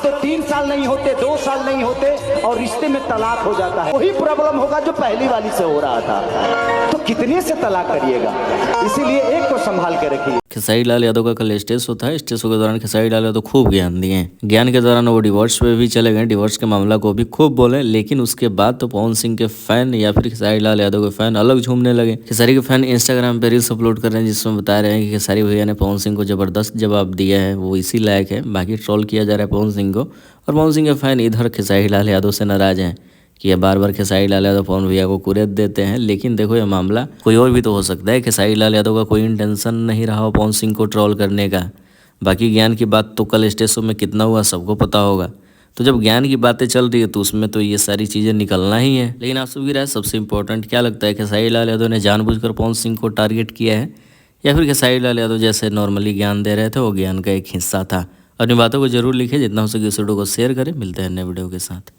तो 3 साल नहीं होते, 2 साल नहीं होते और रिश्ते में तलाक हो जाता है। वही प्रॉब्लम होगा जो पहली वाली से हो रहा था। तो कितने से तलाक करिएगा, इसीलिए एक को संभाल के रखिए। खेसारी लाल यादव का कल स्टेज शो था। स्टेज शो के दौरान खेसारी लाल यादव खूब ज्ञान दिए हैं। ज्ञान के दौरान वो डिवोर्स पे भी चले गए, डिवोर्स के मामला को भी खूब बोले। लेकिन उसके बाद तो पवन सिंह के फैन या फिर खेसारी लाल यादव के फैन अलग झूमने लगे। खेसारी के फैन इंस्टाग्राम पे रील्स अपलोड कर रहे हैं जिसमें बता रहे हैं कि खेसारी भैया ने पवन सिंह को जबरदस्त जवाब दिया है, वो इसी लायक है। बाकी ट्रोल किया जा रहा है पवन सिंह को, और पवन सिंह के फैन इधर खेसारी लाल यादव से नाराज हैं कि ये बार बार खेसारी लाल यादव पवन भैया को कुरेद देते हैं। लेकिन देखो ये मामला कोई और भी तो हो सकता है। खेसारी लाल यादव का कोई इंटेंशन नहीं रहा हो पवन सिंह को ट्रोल करने का। बाकी ज्ञान की बात तो कल स्टेज शो में कितना हुआ सबको पता होगा। तो जब ज्ञान की बातें चल रही है तो उसमें तो ये सारी चीज़ें निकलना ही है। लेकिन आप सबकी राय सबसे इंपॉर्टेंट क्या लगता है, खेसारी लाल यादव ने जानबूझकर पवन सिंह को टारगेट किया है या फिर खेसारी लाल यादव जैसे नॉर्मली ज्ञान दे रहे थे वो ज्ञान का एक हिस्सा था? अपनी बातों को जरूर लिखें, जितना हो सके इस वीडियो को शेयर करें। मिलते हैं नए वीडियो के साथ।